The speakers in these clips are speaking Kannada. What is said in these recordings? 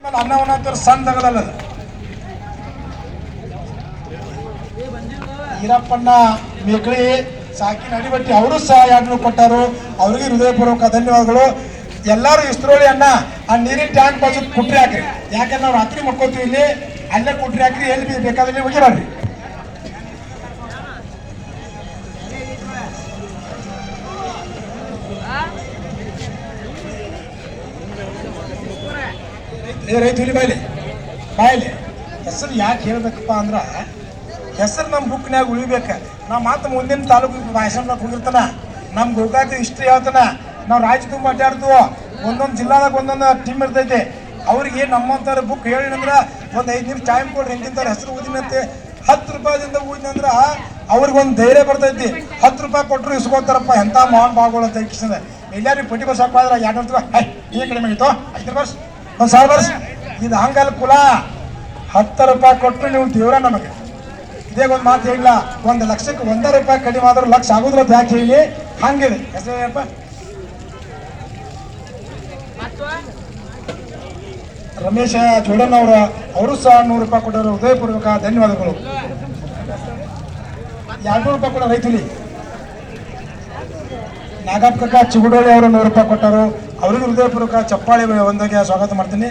ಅನ್ನವನ್ನ ಸಣ್ಣ ತಗದಲ್ಲ ಈರಪ್ಪಣ್ಣ ಮೇಕಳಿ ಸಾಕಿನ ಅಡಿಬಟ್ಟಿ ಅವರು ಸಹ ಯಾರು ಕೊಟ್ಟರು. ಅವ್ರಿಗೆ ಹೃದಯಪೂರ್ವಕ ಧನ್ಯವಾದಗಳು. ಎಲ್ಲರೂ ಇಸ್ರೋಳಿ ಅಣ್ಣ ಆ ನೀರಿನ ಟ್ಯಾಂಕ್ ಬಾಜು ಕುಟ್ರಿ ಹಾಕ್ರಿ. ಯಾಕಂದ್ರೆ ನಾವು ರಾತ್ರಿ ಮಕ್ಕೋತೀವಿ ಇಲ್ಲಿ, ಅಲ್ಲೇ ಕುಟ್ರಿ ಹಾಕ್ರಿ. ಎಲ್ಲಿ ಬೇಕಾದಲ್ಲಿ ಹೋಗಿರ್ರಿ. ರೈತುಲಿ ಬಾಯ್ಲಿ ಹೆಸರು ಯಾಕೆ ಹೇಳ್ಬೇಕಪ್ಪ ಅಂದ್ರ, ಹೆಸರು ನಮ್ಮ ಬುಕ್ನ್ಯಾಗ ಉಳಿಬೇಕ. ನಾವು ಮಾತು ಮುಂದಿನ ತಾಲೂಕು ಭಾಷಣದಾಗ ಹೋಗಿರ್ತಾನ, ನಮ್ಮ ಗೋಕಾಕ ಹಿಸ್ಟ್ರಿ ಹೇಳ್ತಾನ. ನಾವು ರಾಜ್ಯ ತುಂಬ ಅಡ್ಡಾಡ್ತೀವೋ, ಒಂದೊಂದು ಜಿಲ್ಲಾದಾಗ ಒಂದೊಂದು ಟೀಮ್ ಇರ್ತೈತೆ. ಅವ್ರಿಗೆ ನಮ್ಮಂಥವ್ರ ಬುಕ್ ಹೇಳಿನಂದ್ರೆ ಒಂದು 5 ನಿಮಿಷ ಟೈಮ್ ಕೊಡ್ರಿ, ಇಂತಿಂಥವ್ರ ಹೆಸರು ಓದಿನಂತೆ 10 ರೂಪಾಯಿದಿಂದ ಓದಿನಂದ್ರೆ ಅವ್ರಿಗೊಂದು ಧೈರ್ಯ ಬರ್ತೈತಿ. 10 ರೂಪಾಯಿ ಕೊಟ್ಟರು ಇಸ್ಕೋತಾರಪ್ಪ ಎಂಥ ಮಹಾನ್ ಭಾಗಗಳು ಅಂತ ಇಕ್ಕಿಸಿದೆ. ಎಲ್ಲಾರು ಪಟ್ಟಿಗೆ ಸಾಕಾದ್ರೆ 2 ರೂಪಾಯಿ ಈ ಕಡಿಮೆ ಆಯಿತು 5 ವರ್ಷ 1,000 ವರ್ಷ ಇದು ಹಂಗಲ್ಲ ಕುಲ. 10 ರೂಪಾಯಿ ಕೊಟ್ಟರು ನೀವು ದೇವ್ರ ನಮಗೆ. ಇದೇ ಒಂದು ಮಾತು ಹೇಳಿಲ್ಲ, 1 ಲಕ್ಷಕ್ಕೆ 1 ರೂಪಾಯಿ ಕಡಿಮೆ ಆದ್ರೂ ಲಕ್ಷ ಆಗೋದ್ರ ಯಾಕೆ ಹೇಳಿ ಹಂಗಿದೆ. ಹೆಸರಪ್ಪ ರಮೇಶ ಜೋಡಣ್ಣ ಅವರು ಸಹ 100 ರೂಪಾಯಿ ಕೊಟ್ಟರು. ಹೃದಯಪೂರ್ವಕ ಧನ್ಯವಾದಗಳು. 200 ರೂಪಾಯಿ ಕೊಡ ರೈತಲಿ. ನಾಗಪ್ಪ ಚಿಗುಡೋಳಿ ಅವರು 100 ರೂಪಾಯಿ ಕೊಟ್ಟರು. ಅವರಿಗೂ ಹೃದಯಪೂರ್ವಕ ಚಪ್ಪಾಳಿ ಒಂದಾಗಿ ಸ್ವಾಗತ ಮಾಡ್ತೀನಿ.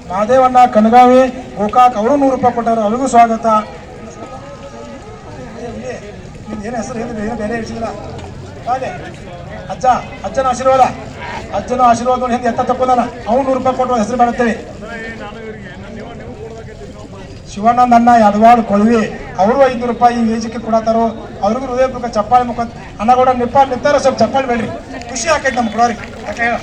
ಮಹಾದೇವಣ್ಣ ಕನಗಾವಿ ಗೋಕಾಕ್ ಅವರು 100 ರೂಪಾಯಿ ಕೊಟ್ಟರು. ಅವರಿಗೂ ಸ್ವಾಗತ. ಏನು ಹೆಸರು ಏನು ಬೇರೆ ಹೇಳ್ಸಿಲ್ಲ. ಹಾಗೆ ಅಜ್ಜನ ಆಶೀರ್ವಾದ ನೋಡಿ ಹಿಂದೆ ಎತ್ತ ತಕ್ಕೊಂಡಾನ. ಅವ್ನು 100 ರೂಪಾಯಿ ಕೊಟ್ಟು ಹೆಸರು ಮಾಡುತ್ತೇವೆ. ಶಿವಾನಂದ ಅಣ್ಣ ಯಡವಾಡ್ ಕೊಳವಿ ಅವರು 500 ರೂಪಾಯಿ ವೇಜಿಕೆ ಕೊಡತ್ತಾರೋ. ಅವ್ರಿಗೂ ಹೃದಯಪೂರ್ವಕ ಚಪ್ಪಾಳಿ ಮುಖ. ಅನ್ನಗೌಡ ನಿಪ್ಪಾರ ಸ್ವಲ್ಪ ಚಪ್ಪಾಳಿ ಬೇಡ್ರಿ, ಖುಷಿ ಆಕೈತೆ ನಮ್ಗೆ ಕೊಡೋರಿ. ಯಾಕೆ ಹೇಳ